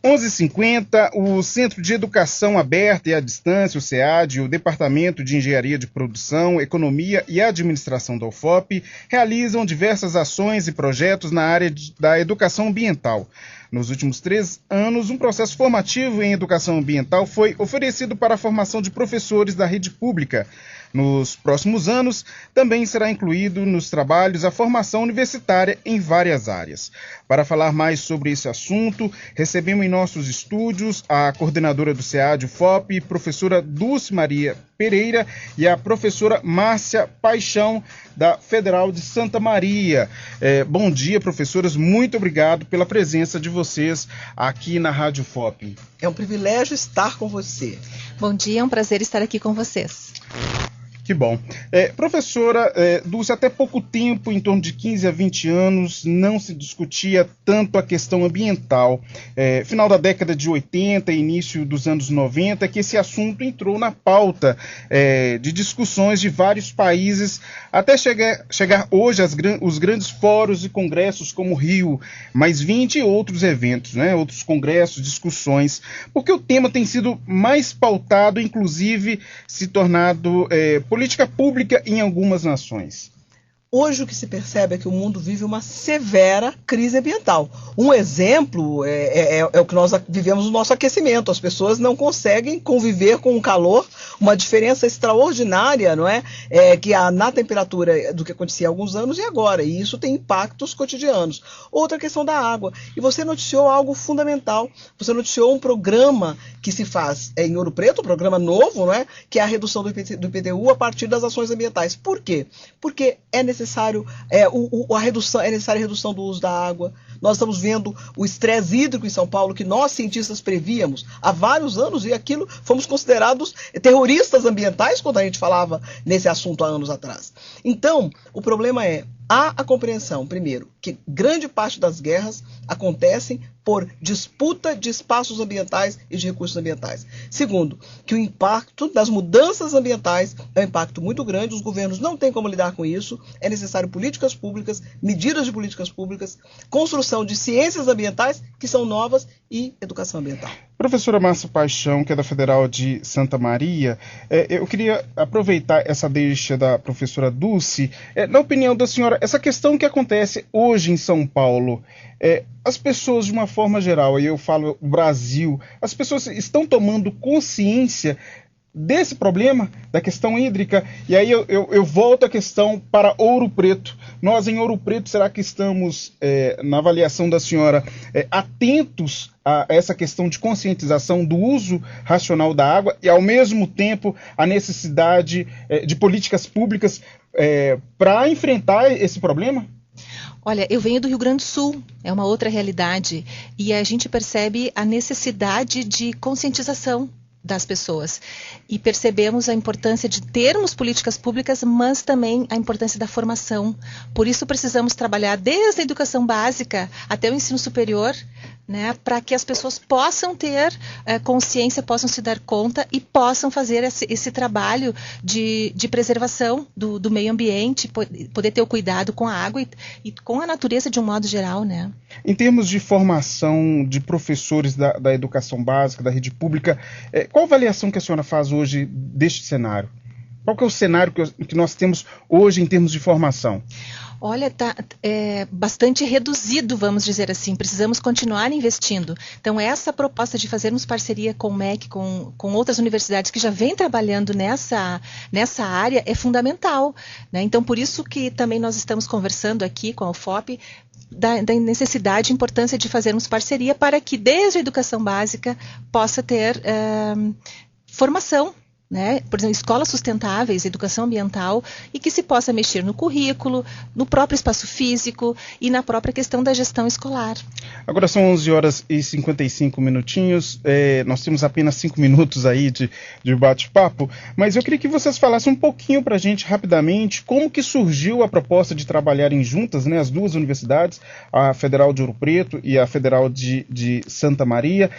11h50, o Centro de Educação Aberta e à Distância, o SEAD, o Departamento de Engenharia de Produção, Economia e Administração da UFOP, realizam diversas ações e projetos na área da educação ambiental. Nos últimos 3 anos, um processo formativo em educação ambiental foi oferecido para a formação de professores da rede pública. Nos próximos anos, também será incluído nos trabalhos a formação universitária em várias áreas. Para falar mais sobre esse assunto, recebemos em nossos estúdios a coordenadora do SEAD UFOP, professora Dulce Maria Pereira, e a professora Márcia Paixão, da Federal de Santa Maria. Bom dia, professoras. Muito obrigado pela presença de vocês aqui na Rádio UFOP. É um privilégio estar com você. Bom dia, é um prazer estar aqui com vocês. Que bom. Professora Dulce, até pouco tempo, em torno de 15 a 20 anos, não se discutia tanto a questão ambiental. Final da década de 80 e início dos anos 90, que esse assunto entrou na pauta de discussões de vários países, até chegar hoje os grandes fóruns e congressos como o Rio, mais 20 e outros eventos, né, outros congressos, discussões, porque o tema tem sido mais pautado, inclusive se tornado política pública em algumas nações. Hoje o que se percebe é que o mundo vive uma severa crise ambiental. Um exemplo é o que nós vivemos no nosso aquecimento. As pessoas não conseguem conviver com o calor, uma diferença extraordinária, não é? Que há na temperatura do que acontecia há alguns anos e agora. E isso tem impactos cotidianos. Outra questão da água. E você noticiou algo fundamental. Você noticiou um programa que se faz em Ouro Preto, um programa novo, não é? Que é a redução do IPTU a partir das ações ambientais. Por quê? Porque é necessária a redução do uso da água. Nós estamos vendo o estresse hídrico em São Paulo, que nós, cientistas, prevíamos há vários anos, e aquilo fomos considerados terroristas ambientais quando a gente falava nesse assunto há anos atrás. Então, o problema há a compreensão, primeiro, que grande parte das guerras acontecem por disputa de espaços ambientais e de recursos ambientais. Segundo, que o impacto das mudanças ambientais é um impacto muito grande, os governos não têm como lidar com isso, é necessário políticas públicas, medidas de políticas públicas, construção de ciências ambientais que são novas e educação ambiental. Professora Márcia Paixão, que é da Federal de Santa Maria, eu queria aproveitar essa deixa da professora Dulce. Na opinião da senhora, essa questão que acontece hoje em São Paulo, as pessoas de uma forma geral, aí eu falo o Brasil, as pessoas estão tomando consciência desse problema, da questão hídrica? E aí eu volto à questão para Ouro Preto. Nós em Ouro Preto, será que estamos, na avaliação da senhora, atentos a essa questão de conscientização do uso racional da água e, ao mesmo tempo, a necessidade de políticas públicas para enfrentar esse problema? Olha, eu venho do Rio Grande do Sul, é uma outra realidade, e a gente percebe a necessidade de conscientização das pessoas. E percebemos a importância de termos políticas públicas, mas também a importância da formação. Por isso precisamos trabalhar desde a educação básica até o ensino superior, né, para que as pessoas possam ter consciência, possam se dar conta e possam fazer esse trabalho de preservação do meio ambiente, poder ter o cuidado com a água e com a natureza de um modo geral, né? Em termos de formação de professores da educação básica, da rede pública, qual a avaliação que a senhora faz hoje deste cenário? Qual que é o cenário que nós temos hoje em termos de formação? Olha, está bastante reduzido, vamos dizer assim. Precisamos continuar investindo. Então, essa proposta de fazermos parceria com o MEC, com outras universidades que já vêm trabalhando nessa área, é fundamental, né? Então, por isso que também nós estamos conversando aqui com a UFOP da necessidade e importância de fazermos parceria para que, desde a educação básica, possa ter formação, né? Por exemplo, escolas sustentáveis, educação ambiental, e que se possa mexer no currículo, no próprio espaço físico e na própria questão da gestão escolar. Agora são 11 horas e 55 minutinhos, nós temos apenas 5 minutos aí de bate-papo, mas eu queria que vocês falassem um pouquinho para a gente, rapidamente, como que surgiu a proposta de trabalharem juntas, né, as duas universidades, a Federal de Ouro Preto e a Federal de Santa Maria,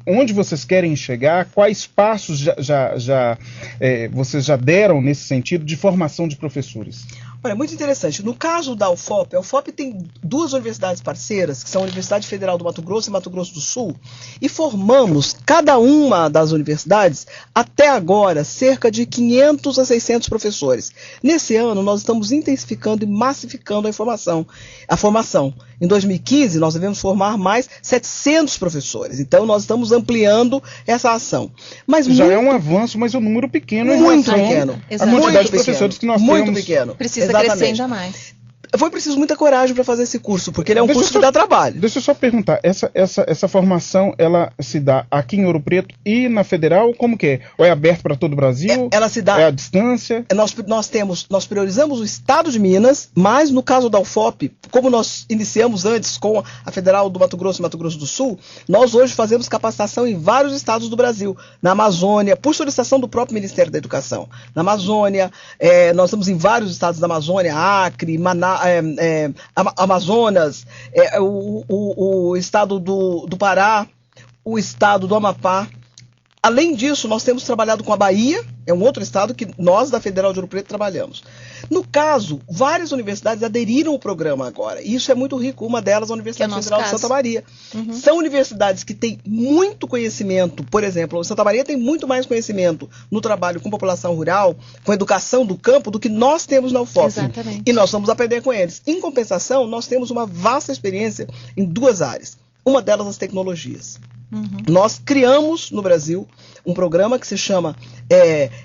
onde vocês querem chegar, quais passos vocês já deram nesse sentido de formação de professores? Olha, muito interessante. No caso da UFOP, a UFOP tem 2 universidades parceiras, que são a Universidade Federal do Mato Grosso e Mato Grosso do Sul, e formamos, cada uma das universidades, até agora, cerca de 500 a 600 professores. Nesse ano, nós estamos intensificando e massificando a formação. Em 2015, nós devemos formar mais 700 professores. Então, nós estamos ampliando essa ação. Mas já é um avanço, mas o número pequeno é muito pequeno. A quantidade de professores que nós temos. Muito pequeno. Precisa crescer ainda mais. Foi preciso muita coragem para fazer esse curso, porque ele é um curso que dá trabalho. Deixa eu só perguntar, essa formação, ela se dá aqui em Ouro Preto e na Federal, como que é? Ou é aberto para todo o Brasil? Ela se dá... É à distância? Nós priorizamos o estado de Minas, mas no caso da UFOP, como nós iniciamos antes com a Federal do Mato Grosso e Mato Grosso do Sul, nós hoje fazemos capacitação em vários estados do Brasil. Na Amazônia, por solicitação do próprio Ministério da Educação. Na Amazônia, nós estamos em vários estados da Amazônia, Acre, Amazonas, o estado do Pará, o estado do Amapá. Além disso, nós temos trabalhado com a Bahia, é um outro estado que nós da Federal de Ouro Preto trabalhamos. No caso, várias universidades aderiram ao programa agora, e isso é muito rico. Uma delas, a Universidade Federal de Santa Maria. Uhum. São universidades que têm muito conhecimento, por exemplo, a Santa Maria tem muito mais conhecimento no trabalho com população rural, com educação do campo, do que nós temos na UFOP. Exatamente. E nós vamos aprender com eles. Em compensação, nós temos uma vasta experiência em 2 áreas. Uma delas, as tecnologias. Uhum. Nós criamos no Brasil um programa que se chama,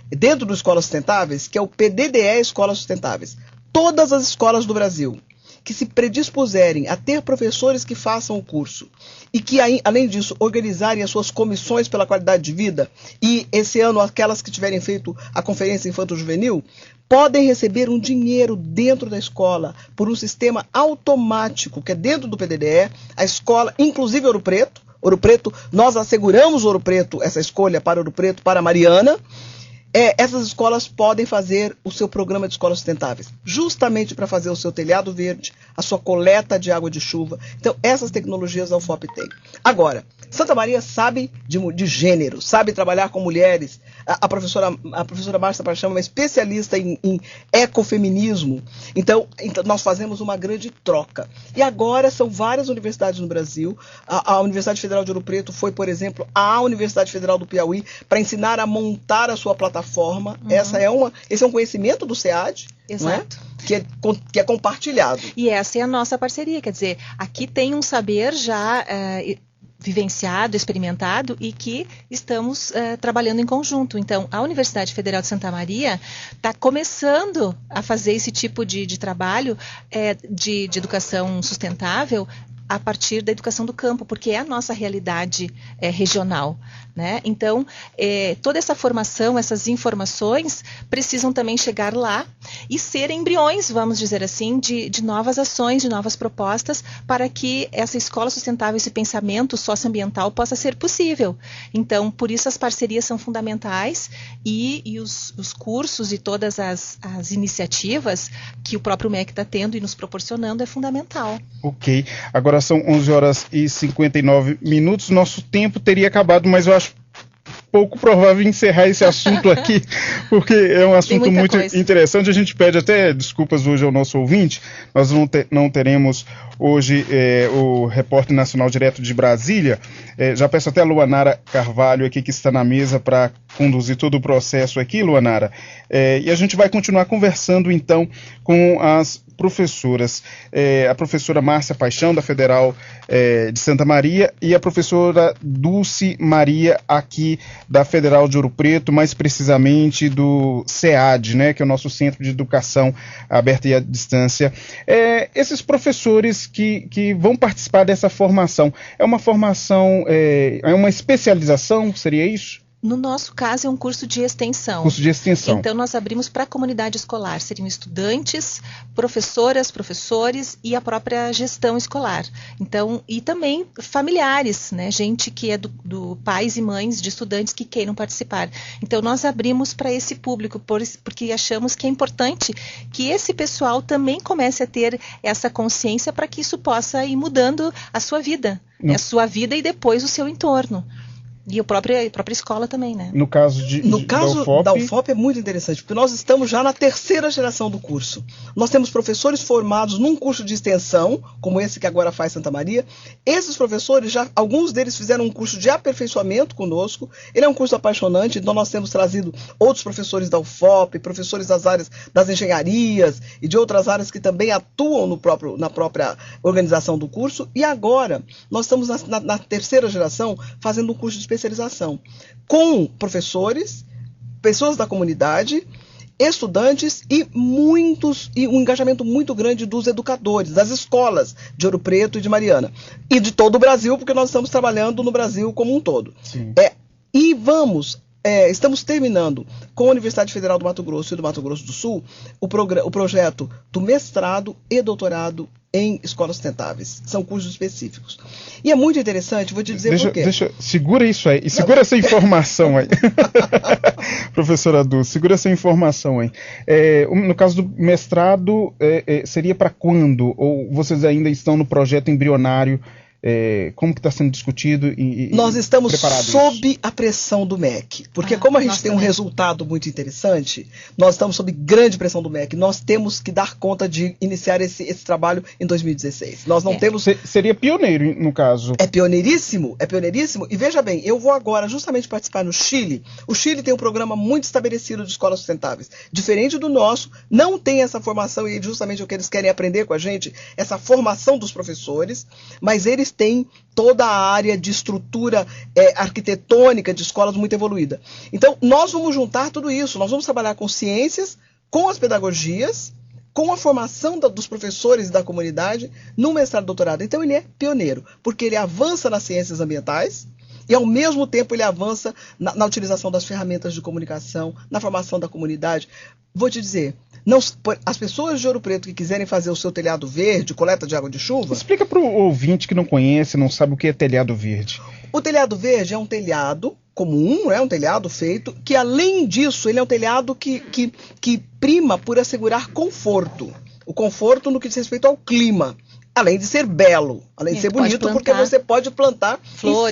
dentro do Escolas Sustentáveis, que é o PDDE Escolas Sustentáveis. Todas as escolas do Brasil que se predispuserem a ter professores que façam o curso e que, além disso, organizarem as suas comissões pela qualidade de vida, e esse ano aquelas que tiverem feito a Conferência Infanto-Juvenil, podem receber um dinheiro dentro da escola por um sistema automático, que é dentro do PDDE, a escola, inclusive Ouro Preto, nós asseguramos Ouro Preto, essa escolha para Ouro Preto, para Mariana. Essas escolas podem fazer o seu programa de escolas sustentáveis, justamente para fazer o seu telhado verde, a sua coleta de água de chuva. Então, essas tecnologias a UFOP tem. Agora, Santa Maria sabe de gênero, sabe trabalhar com mulheres. A professora Márcia Paixão é uma especialista em ecofeminismo. Então, nós fazemos uma grande troca. E agora são várias universidades no Brasil. A Universidade Federal de Ouro Preto foi, por exemplo, à Universidade Federal do Piauí para ensinar a montar a sua plataforma. Uhum. Esse é um conhecimento do SEAD. Exato. Que é compartilhado. E essa é a nossa parceria, quer dizer, aqui tem um saber já vivenciado, experimentado, e que estamos trabalhando em conjunto. Então, a Universidade Federal de Santa Maria está começando a fazer esse tipo de trabalho de educação sustentável a partir da educação do campo, porque é a nossa realidade regional, né? Então, toda essa formação, essas informações precisam também chegar lá e ser embriões, vamos dizer assim, de novas ações, de novas propostas, para que essa escola sustentável, esse pensamento socioambiental possa ser possível. Então, por isso as parcerias são fundamentais e os cursos e todas as iniciativas que o próprio MEC está tendo e nos proporcionando é fundamental. Ok. Agora são 11h59. Nosso tempo teria acabado, mas eu acho pouco provável encerrar esse assunto aqui, porque é um assunto muito interessante. A gente pede até desculpas hoje ao nosso ouvinte. Nós não teremos hoje o repórter nacional direto de Brasília. Já peço até a Luanara Carvalho aqui, que está na mesa, para conduzir todo o processo aqui, Luanara. E a gente vai continuar conversando, então, com as professoras, a professora Márcia Paixão, da Federal de Santa Maria, e a professora Dulce Maria, aqui da Federal de Ouro Preto, mais precisamente do SEAD, né, que é o nosso Centro de Educação Aberta e à Distância. Esses professores que vão participar dessa formação, é uma formação, é uma especialização, seria isso? No nosso caso, é um curso de extensão. Curso de extensão. Então, nós abrimos para a comunidade escolar. Seriam estudantes, professoras, professores e a própria gestão escolar. Então, e também familiares, né? Gente que é do pais e mães de estudantes que queiram participar. Então, nós abrimos para esse público, porque achamos que é importante que esse pessoal também comece a ter essa consciência para que isso possa ir mudando a sua vida. A sua vida e depois o seu entorno. E a própria escola também, né? No caso da UFOP é muito interessante, porque nós estamos já na terceira geração do curso. Nós temos professores formados num curso de extensão, como esse que agora faz Santa Maria. Esses professores, alguns deles fizeram um curso de aperfeiçoamento conosco. Ele é um curso apaixonante, então nós temos trazido outros professores da UFOP, professores das áreas das engenharias e de outras áreas que também atuam na própria organização do curso. E agora, nós estamos na terceira geração fazendo um curso de especialização com professores, pessoas da comunidade, estudantes e um engajamento muito grande dos educadores, das escolas de Ouro Preto e de Mariana. E de todo o Brasil, porque nós estamos trabalhando no Brasil como um todo. E estamos terminando com a Universidade Federal do Mato Grosso e do Mato Grosso do Sul o projeto do mestrado e doutorado em escolas sustentáveis. São cursos específicos. E é muito interessante, vou te dizer por quê. Segura isso aí, segura essa informação aí. Professora Dulce, segura essa informação aí. No caso do mestrado, seria para quando? Ou vocês ainda estão no projeto embrionário? Como que está sendo discutido nós estamos sob a pressão do MEC, porque como a gente tem um resultado muito interessante, nós estamos sob grande pressão do MEC, nós temos que dar conta de iniciar esse trabalho em 2016. Nós não temos... Seria pioneiro, no caso. É pioneiríssimo, e veja bem, eu vou agora justamente participar no Chile. O Chile tem um programa muito estabelecido de escolas sustentáveis, diferente do nosso, não tem essa formação, e justamente o que eles querem aprender com a gente, essa formação dos professores, mas eles têm toda a área de estrutura arquitetônica de escolas muito evoluída. Então, nós vamos juntar tudo isso, nós vamos trabalhar com ciências, com as pedagogias, com a formação dos professores da comunidade no mestrado e doutorado. Então, ele é pioneiro, porque ele avança nas ciências ambientais e, ao mesmo tempo, ele avança na utilização das ferramentas de comunicação, na formação da comunidade. Vou te dizer, as pessoas de Ouro Preto que quiserem fazer o seu telhado verde, coleta de água de chuva... Explica para o ouvinte que não conhece, não sabe o que é telhado verde. O telhado verde é um telhado comum, é um telhado feito, que além disso, ele é um telhado que prima por assegurar conforto. O conforto no que diz respeito ao clima. Além de ser belo, além de ser bonito, porque você pode plantar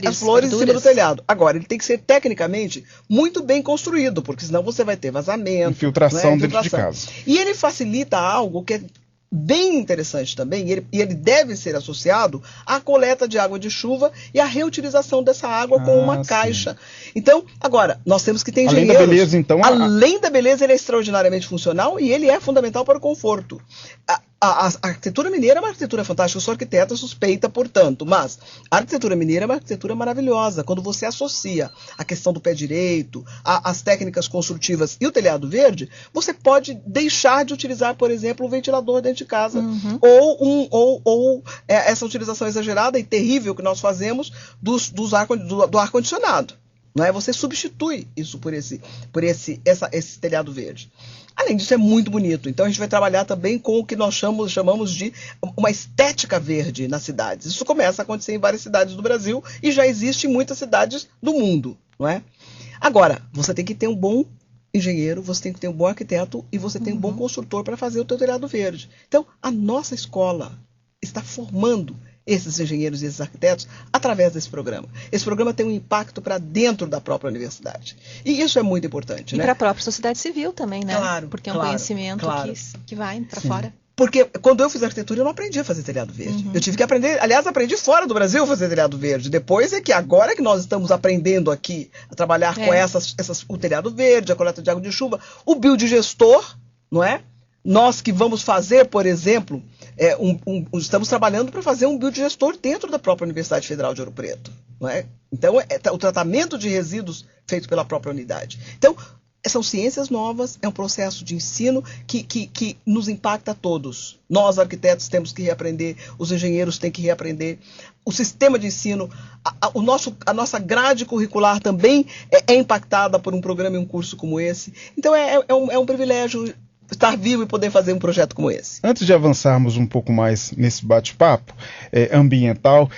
as flores em cima do telhado. Agora, ele tem que ser tecnicamente muito bem construído, porque senão você vai ter vazamento. Infiltração dentro de casa. E ele facilita algo que é bem interessante também, e ele deve ser associado à coleta de água de chuva e à reutilização dessa água com uma caixa. Então, agora, nós temos que ter engenheiros. Além da beleza, então... Além da beleza, ele é extraordinariamente funcional e ele é fundamental para o conforto. A arquitetura mineira é uma arquitetura fantástica, eu sou arquiteta suspeita, portanto, mas a arquitetura mineira é uma arquitetura maravilhosa. Quando você associa a questão do pé direito, as técnicas construtivas e o telhado verde, você pode deixar de utilizar, por exemplo, o ventilador dentro de casa. Ou essa utilização exagerada e terrível que nós fazemos do ar-condicionado. Não é? Você substitui isso por esse telhado verde. Além disso, é muito bonito. Então, a gente vai trabalhar também com o que nós chamamos de uma estética verde nas cidades. Isso começa a acontecer em várias cidades do Brasil e já existe em muitas cidades do mundo. Não é? Agora, você tem que ter um bom engenheiro, você tem que ter um bom arquiteto e você tem um bom construtor para fazer o teu telhado verde. Então, a nossa escola está formando esses engenheiros e esses arquitetos através desse programa. Esse programa tem um impacto para dentro da própria universidade. E isso é muito importante. E para a própria sociedade civil também, né? Claro. Porque é um conhecimento que vai para fora. Porque quando eu fiz arquitetura, eu não aprendi a fazer telhado verde. Eu tive que aprender, aliás, aprendi fora do Brasil a fazer telhado verde. Depois é que agora que nós estamos aprendendo aqui a trabalhar com o telhado verde, a coleta de água de chuva, o biodigestor, não é? Nós que vamos fazer, por exemplo, estamos trabalhando para fazer um biodigestor dentro da própria Universidade Federal de Ouro Preto. Não é? Então, o tratamento de resíduos feito pela própria unidade. Então, são ciências novas, é um processo de ensino que nos impacta a todos. Nós, arquitetos, temos que reaprender, os engenheiros têm que reaprender, o sistema de ensino, a nossa grade curricular também é impactada por um programa e um curso como esse. Então, é um privilégio estar vivo e poder fazer um projeto como esse. Antes de avançarmos um pouco mais nesse bate-papo ambiental,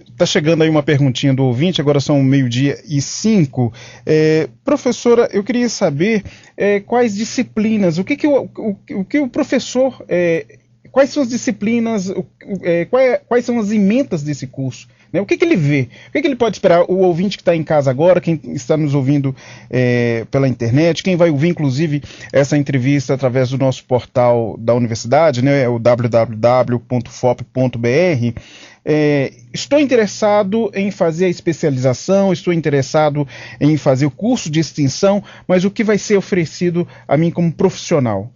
está chegando aí uma perguntinha do ouvinte, agora são 12:05. Professora, eu queria saber quais disciplinas, o que o professor quais são as disciplinas, quais são as ementas desse curso? Né? O que ele vê? O que ele pode esperar? O ouvinte que está em casa agora, quem está nos ouvindo pela internet, quem vai ouvir, inclusive, essa entrevista através do nosso portal da universidade, né, o www.fop.br, estou interessado em fazer a especialização, estou interessado em fazer o curso de extensão, mas o que vai ser oferecido a mim como profissional?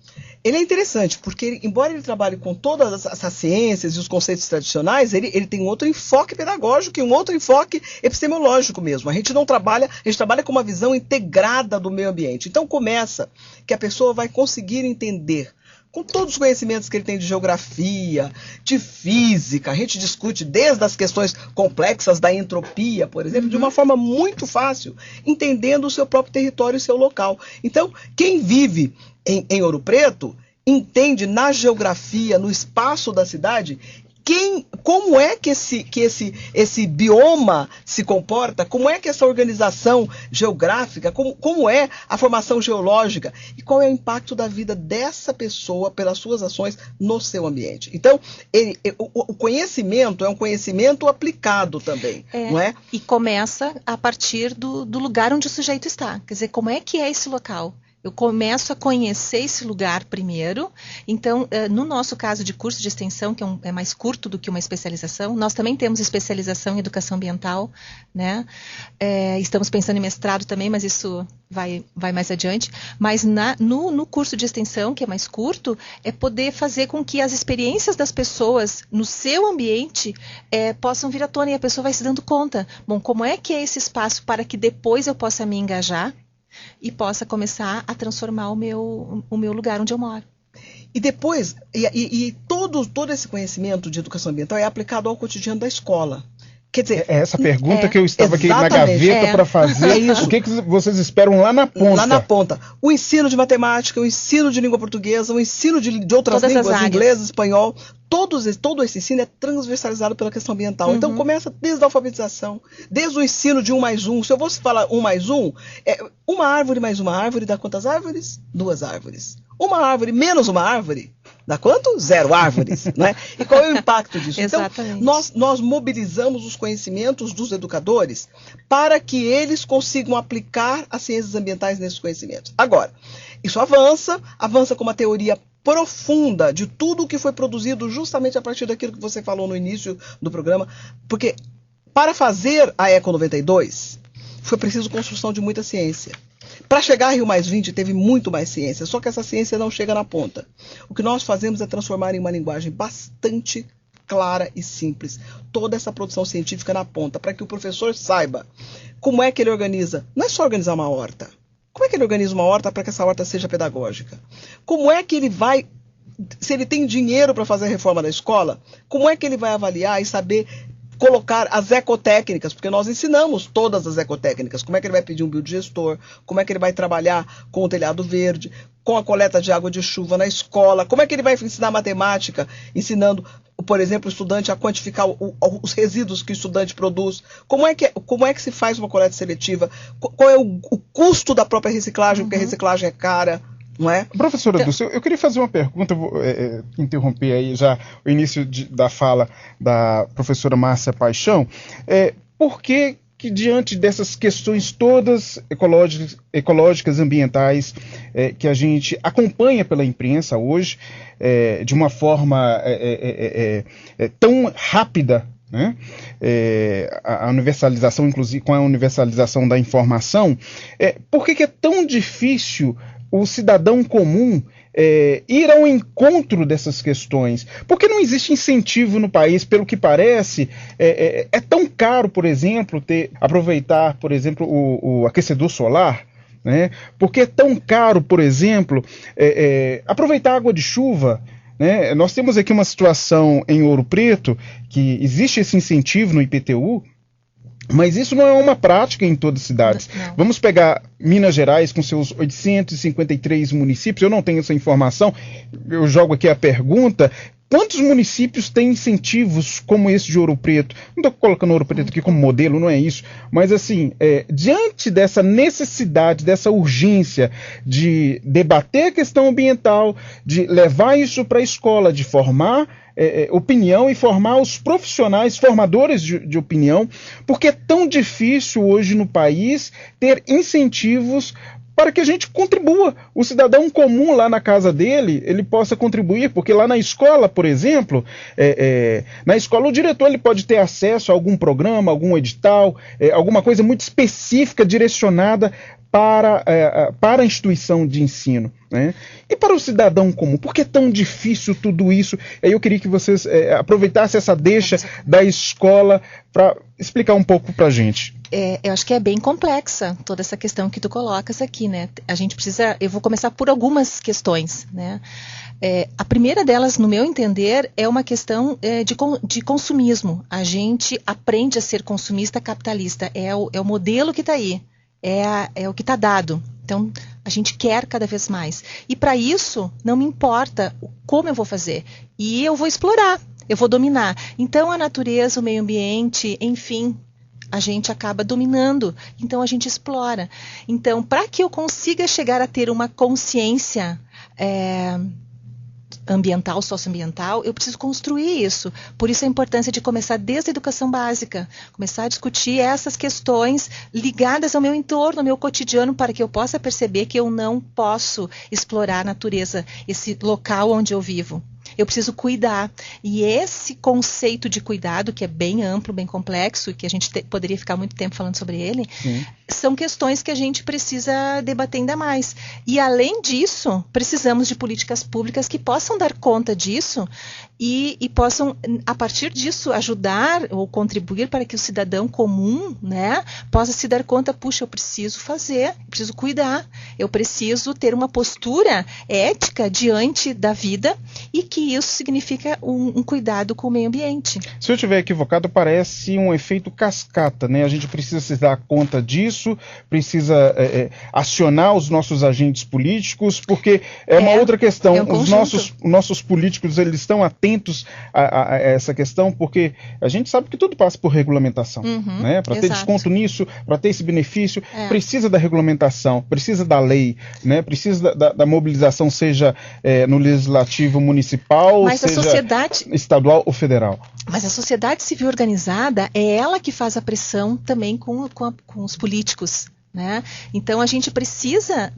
Ele é interessante, porque embora ele trabalhe com todas essas ciências e os conceitos tradicionais, ele tem um outro enfoque pedagógico e um outro enfoque epistemológico mesmo. A gente trabalha com uma visão integrada do meio ambiente. Então começa que a pessoa vai conseguir entender, com todos os conhecimentos que ele tem de geografia, de física, a gente discute desde as questões complexas da entropia, por exemplo, de uma forma muito fácil, entendendo o seu próprio território e seu local. Então, quem vive em Ouro Preto entende na geografia, no espaço da cidade, como é que esse bioma se comporta, como é que essa organização geográfica, como é a formação geológica e qual é o impacto da vida dessa pessoa pelas suas ações no seu ambiente. Então, o conhecimento é um conhecimento aplicado também, não é? E começa a partir do lugar onde o sujeito está. Quer dizer, como é que é esse local? Eu começo a conhecer esse lugar primeiro. Então, no nosso caso de curso de extensão, que é mais curto do que uma especialização, nós também temos especialização em educação ambiental, né? Estamos pensando em mestrado também, mas isso vai mais adiante. Mas no curso de extensão, que é mais curto, é poder fazer com que as experiências das pessoas no seu ambiente possam vir à tona e a pessoa vai se dando conta. Bom, como é que é esse espaço para que depois eu possa me engajar e possa começar a transformar o meu lugar onde eu moro. E depois, todo esse conhecimento de educação ambiental é aplicado ao cotidiano da escola. Quer dizer, essa pergunta que eu estava aqui na gaveta para fazer, o que vocês esperam lá na ponta? Lá na ponta. O ensino de matemática, o ensino de língua portuguesa, o ensino de outras línguas, inglês, espanhol, todo esse ensino é transversalizado pela questão ambiental. Então começa desde a alfabetização, desde o ensino de 1+1. Se eu fosse falar 1+1, uma árvore mais uma árvore dá quantas árvores? 2 árvores. Uma árvore menos uma árvore dá quanto? 0 árvores. Né? E qual é o impacto disso? Exatamente. Então, nós mobilizamos os conhecimentos dos educadores para que eles consigam aplicar as ciências ambientais nesses conhecimentos. Agora, isso avança com uma teoria profunda de tudo o que foi produzido justamente a partir daquilo que você falou no início do programa, porque para fazer a Eco 92 foi preciso construção de muita ciência. Para chegar a Rio+20 teve muito mais ciência, só que essa ciência não chega na ponta. O que nós fazemos é transformar em uma linguagem bastante clara e simples toda essa produção científica na ponta, para que o professor saiba como é que ele organiza. Não é só organizar uma horta. Como é que ele organiza uma horta para que essa horta seja pedagógica? Como é que ele vai, se ele tem dinheiro para fazer a reforma da escola, como é que ele vai avaliar e saber colocar as ecotécnicas, porque nós ensinamos todas as ecotécnicas, como é que ele vai pedir um biodigestor, como é que ele vai trabalhar com o telhado verde, com a coleta de água de chuva na escola, como é que ele vai ensinar matemática, ensinando, por exemplo, o estudante a quantificar os resíduos que o estudante produz, como é que se faz uma coleta seletiva, qual é o custo da própria reciclagem, porque a reciclagem é cara. Não é? Professora Dulce, eu queria fazer uma pergunta, vou interromper aí já o início da fala da professora Márcia Paixão. Por que diante dessas questões todas ecológicas, ambientais, que a gente acompanha pela imprensa hoje, de uma forma tão rápida, né? A universalização, inclusive com a universalização da informação, por que é tão difícil o cidadão comum ir ao encontro dessas questões? Porque não existe incentivo no país, pelo que parece. É tão caro, por exemplo, aproveitar, por exemplo, o aquecedor solar, né? Porque é tão caro, por exemplo, aproveitar a água de chuva, né? Nós temos aqui uma situação em Ouro Preto, que existe esse incentivo no IPTU, mas isso não é uma prática em todas as cidades. Não. Vamos pegar Minas Gerais com seus 853 municípios, eu não tenho essa informação, eu jogo aqui a pergunta, Quantos municípios têm incentivos como esse de Ouro Preto? Não estou colocando Ouro Preto aqui como modelo, não é isso. Mas, assim, diante dessa necessidade, dessa urgência de debater a questão ambiental, de levar isso para a escola, de formar opinião e formar os profissionais, formadores de opinião, porque é tão difícil hoje no país ter incentivos para que a gente contribua. O cidadão comum lá na casa dele, ele possa contribuir, porque lá na escola, por exemplo, na escola o diretor ele pode ter acesso a algum programa, algum edital, alguma coisa muito específica, direcionada para a instituição de ensino, né? E para o cidadão comum, por que é tão difícil tudo isso? Eu queria que vocês aproveitassem essa deixa da escola para explicar um pouco para a gente. Eu acho que é bem complexa toda essa questão que tu colocas aqui, né? A gente precisa, eu vou começar por algumas questões, né? A primeira delas, no meu entender, é uma questão de consumismo. A gente aprende a ser consumista capitalista, é o modelo que está aí. É o que está dado. Então, a gente quer cada vez mais. E para isso, não me importa como eu vou fazer. E eu vou explorar, eu vou dominar. Então, a natureza, o meio ambiente, enfim, a gente acaba dominando. Então, a gente explora. Então, para que eu consiga chegar a ter uma consciência ambiental, socioambiental, eu preciso construir isso. Por isso a importância de começar desde a educação básica, começar a discutir essas questões ligadas ao meu entorno, ao meu cotidiano, para que eu possa perceber que eu não posso explorar a natureza, esse local onde eu vivo. Eu preciso cuidar. E esse conceito de cuidado, que é bem amplo, bem complexo, e que a gente poderia ficar muito tempo falando sobre ele, são questões que a gente precisa debater ainda mais. E, além disso, precisamos de políticas públicas que possam dar conta disso e possam, a partir disso, ajudar ou contribuir para que o cidadão comum, né, possa se dar conta, puxa, eu preciso fazer, preciso cuidar, eu preciso ter uma postura ética diante da vida e que isso significa um cuidado com o meio ambiente. Se eu estiver equivocado, parece um efeito cascata, né? A gente precisa se dar conta disso, precisa acionar os nossos agentes políticos, porque uma outra questão. Os nossos políticos, eles estão atentos a essa questão, porque a gente sabe que tudo passa por regulamentação, né? Para ter desconto nisso, para ter esse benefício, precisa da regulamentação, precisa da lei, né? Precisa da mobilização, seja no legislativo municipal, mas seja estadual ou federal. Mas a sociedade civil organizada é ela que faz a pressão também com os políticos, né? Então a gente precisa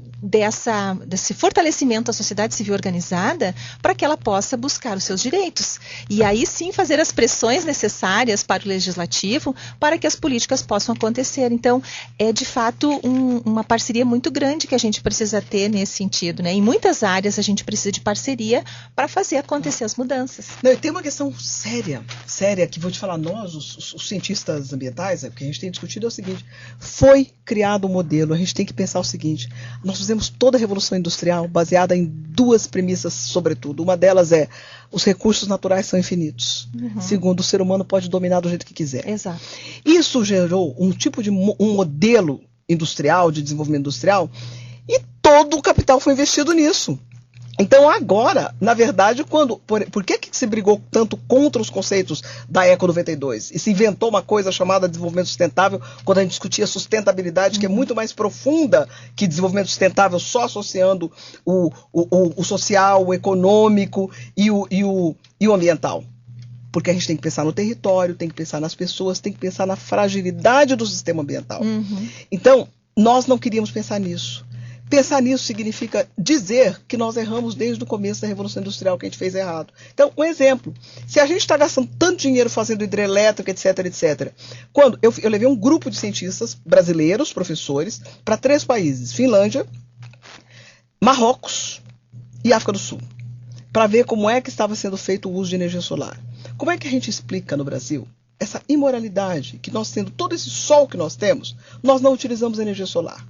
desse fortalecimento da sociedade civil organizada para que ela possa buscar os seus direitos. E aí sim fazer as pressões necessárias para o legislativo para que as políticas possam acontecer. Então é de fato uma parceria muito grande que a gente precisa ter nesse sentido, né? Em muitas áreas a gente precisa de parceria para fazer acontecer as mudanças. Não, e tem uma questão séria que vou te falar, nós, os cientistas ambientais, o que a gente tem discutido é o seguinte: foi criado um modelo, a gente tem que pensar o seguinte: nós fizemos toda a Revolução Industrial baseada em duas premissas, sobretudo. Uma delas é: os recursos naturais são infinitos. Segundo, o ser humano pode dominar do jeito que quiser. Exato. Isso gerou um tipo de um modelo industrial, de desenvolvimento industrial, e todo o capital foi investido nisso. Então agora, na verdade, por que se brigou tanto contra os conceitos da Eco 92 e se inventou uma coisa chamada desenvolvimento sustentável, quando a gente discutia sustentabilidade, que é muito mais profunda que desenvolvimento sustentável, só associando o social, o econômico e o ambiental? Porque a gente tem que pensar no território, tem que pensar nas pessoas, tem que pensar na fragilidade do sistema ambiental. Então, nós não queríamos pensar nisso. Pensar nisso significa dizer que nós erramos desde o começo da Revolução Industrial, que a gente fez errado. Então, um exemplo: se a gente está gastando tanto dinheiro fazendo hidrelétrica, etc., etc., quando eu levei um grupo de cientistas brasileiros, professores, para 3 países: Finlândia, Marrocos e África do Sul, para ver como é que estava sendo feito o uso de energia solar. Como é que a gente explica no Brasil essa imoralidade que nós, tendo todo esse sol que nós temos, nós não utilizamos energia solar?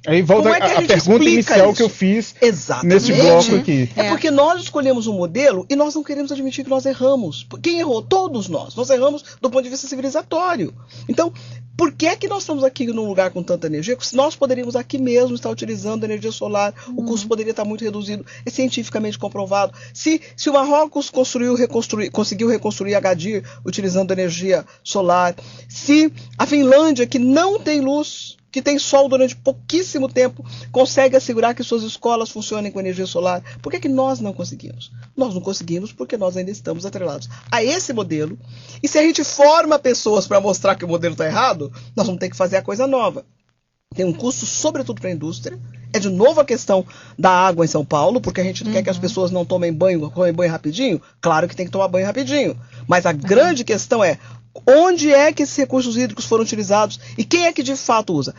Aí volta a pergunta inicial isso? Que eu fiz nesse bloco aqui. É porque nós escolhemos um modelo e nós não queremos admitir que nós erramos. Quem errou? Todos nós. Nós erramos do ponto de vista civilizatório. Então, Por que é que nós estamos aqui num lugar com tanta energia? Se nós poderíamos aqui mesmo estar utilizando energia solar, o custo poderia estar muito reduzido, é cientificamente comprovado. Se o Marrocos conseguiu reconstruir Agadir utilizando energia solar, se a Finlândia, que não tem luz, que tem sol durante pouquíssimo tempo, consegue assegurar que suas escolas funcionem com energia solar, por que é que nós não conseguimos? Nós não conseguimos porque nós ainda estamos atrelados a esse modelo. E se a gente forma pessoas para mostrar que o modelo está errado, nós vamos ter que fazer a coisa nova. Tem um custo, sobretudo para a indústria. É de novo a questão da água em São Paulo, porque a gente quer que as pessoas não tomem banho rapidinho. Claro que tem que tomar banho rapidinho. Mas a grande questão é, onde é que esses recursos hídricos foram utilizados e quem é que de fato usa?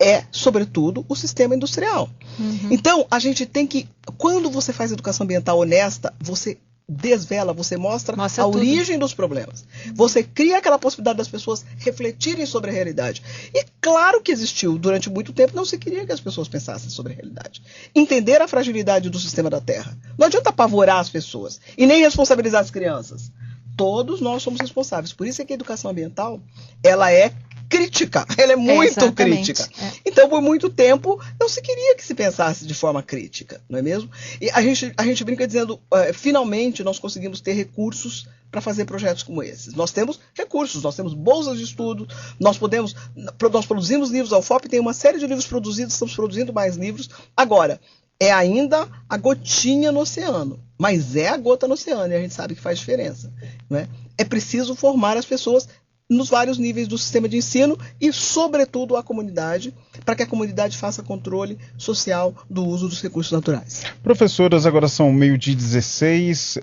É, sobretudo, o sistema industrial. Então, a gente tem que, quando você faz educação ambiental honesta, você desvela, você mostra a origem dos problemas. Você cria aquela possibilidade das pessoas refletirem sobre a realidade. E claro que existiu, durante muito tempo, não se queria que as pessoas pensassem sobre a realidade. Entender a fragilidade do sistema da Terra. Não adianta apavorar as pessoas e nem responsabilizar as crianças. Todos nós somos responsáveis. Por isso é que a educação ambiental, ela é crítica, ela é muito crítica. Então, por muito tempo, não se queria que se pensasse de forma crítica, não é mesmo? E a gente brinca dizendo, finalmente nós conseguimos ter recursos para fazer projetos como esses. Nós temos recursos, nós temos bolsas de estudo, nós produzimos livros, a UFOP tem uma série de livros produzidos, estamos produzindo mais livros. Agora, é ainda a gotinha no oceano, mas é a gota no oceano e a gente sabe que faz diferença, não é? É preciso formar as pessoas nos vários níveis do sistema de ensino e, sobretudo, a comunidade, para que a comunidade faça controle social do uso dos recursos naturais. Professoras, agora são 12h16.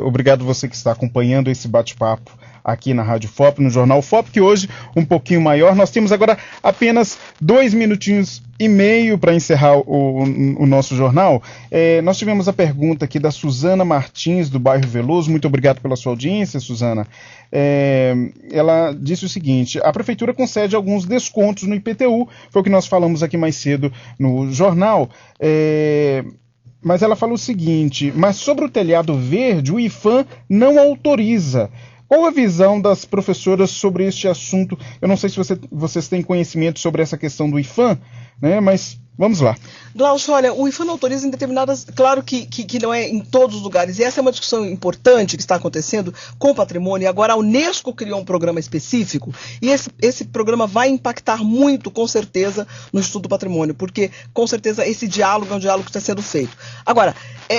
Obrigado você que está acompanhando esse bate-papo aqui na Rádio FOP, no Jornal FOP, que hoje um pouquinho maior. Nós temos agora apenas 2 minutinhos e meio para encerrar o nosso jornal. Nós tivemos a pergunta aqui da Suzana Martins, do bairro Veloso. Muito obrigado pela sua audiência, Suzana. Ela disse o seguinte: a Prefeitura concede alguns descontos no IPTU, foi o que nós falamos aqui mais cedo no jornal. Mas ela fala o seguinte: mas sobre o telhado verde, o IPHAN não autoriza. Qual a visão das professoras sobre este assunto? Eu não sei se vocês têm conhecimento sobre essa questão do IPHAN, né? Mas vamos lá. Glaucio, olha, o IPHAN autoriza em determinadas... Claro que não é em todos os lugares. E essa é uma discussão importante que está acontecendo com o patrimônio. E agora a Unesco criou um programa específico. E esse programa vai impactar muito, com certeza, no estudo do patrimônio. Porque, com certeza, esse diálogo é um diálogo que está sendo feito. Agora,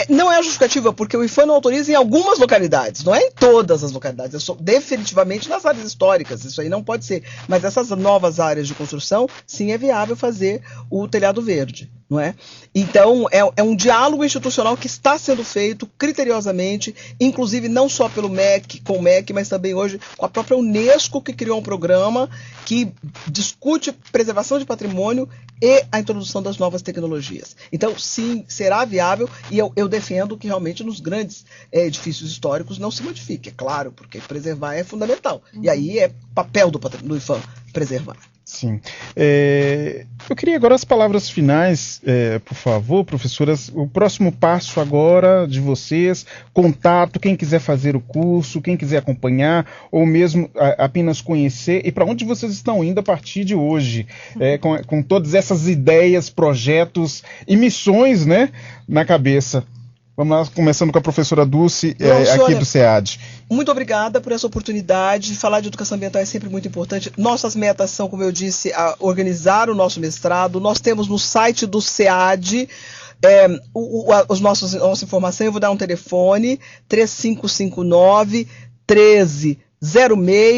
não é justificativa, porque o IPHAN não autoriza em algumas localidades. Não é em todas as localidades. Definitivamente nas áreas históricas. Isso aí não pode ser. Mas essas novas áreas de construção, sim, é viável fazer o telhado verde. Não é? Então, é um diálogo institucional que está sendo feito criteriosamente, inclusive não só pelo MEC, com o MEC, mas também hoje com a própria Unesco, que criou um programa que discute preservação de patrimônio e a introdução das novas tecnologias. Então, sim, será viável e eu defendo que realmente nos grandes edifícios históricos não se modifique, é claro, porque preservar é fundamental. E aí é papel do IPHAN preservar. Sim. Eu queria agora as palavras finais, por favor, professoras. O próximo passo agora de vocês, contato, quem quiser fazer o curso, quem quiser acompanhar, ou mesmo apenas conhecer, e para onde vocês estão indo a partir de hoje, com todas essas ideias, projetos e missões, né, na cabeça. Vamos lá, começando com a professora Dulce, aqui do SEAD. Muito obrigada por essa oportunidade. Falar de educação ambiental é sempre muito importante. Nossas metas são, como eu disse, organizar o nosso mestrado. Nós temos no site do SEAD nossa informação. Eu vou dar um telefone, 3559 1306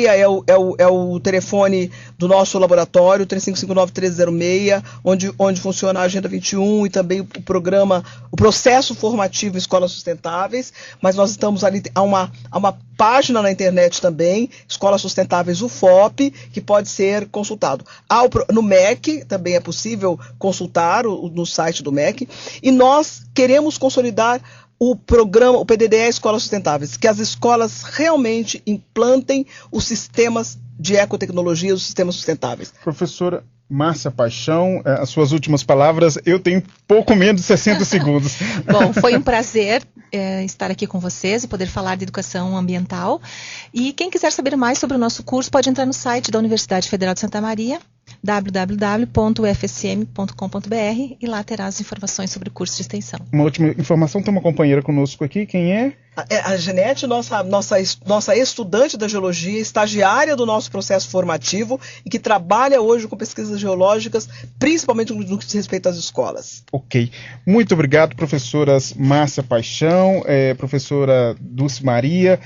é o telefone do nosso laboratório, 3559-1306, onde funciona a Agenda 21 e também o processo formativo em Escolas Sustentáveis, mas nós estamos ali, há uma página na internet também, Escolas Sustentáveis UFOP, que pode ser consultado. No MEC também é possível consultar no site do MEC, e nós queremos consolidar o programa, o PDDE Escolas Sustentáveis, que as escolas realmente implantem os sistemas de ecotecnologia, os sistemas sustentáveis. Professora, Márcia Paixão, as suas últimas palavras. Eu tenho pouco menos de 60 segundos. Bom, foi um prazer estar aqui com vocês e poder falar de educação ambiental. E quem quiser saber mais sobre o nosso curso pode entrar no site da Universidade Federal de Santa Maria, www.ufsm.com.br, e lá terá as informações sobre o curso de extensão. Uma última informação, tem uma companheira conosco aqui, quem é? A Genete, nossa estudante da geologia, estagiária do nosso processo formativo e que trabalha hoje com pesquisas geológicas, principalmente no que diz respeito às escolas. Ok. Muito obrigado, professoras Márcia Paixão, professora Dulce Maria,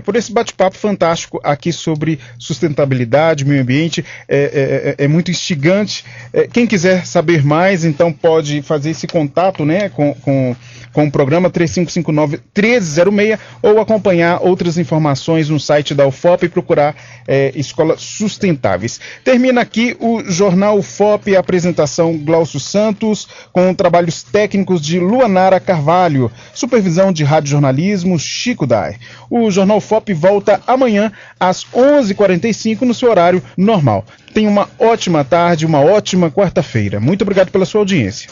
por esse bate-papo fantástico aqui sobre sustentabilidade, meio ambiente. É muito instigante. Quem quiser saber mais, então pode fazer esse contato, né, com o programa 3559-1306 ou acompanhar outras informações no site da UFOP e procurar Escolas Sustentáveis. Termina aqui o Jornal UFOP, a apresentação Glaucio Santos, com trabalhos técnicos de Luanara Carvalho, supervisão de radiojornalismo Chico Dai. O Jornal UFOP volta amanhã às 11h45 no seu horário normal. Tenha uma ótima tarde, uma ótima quarta-feira. Muito obrigado pela sua audiência.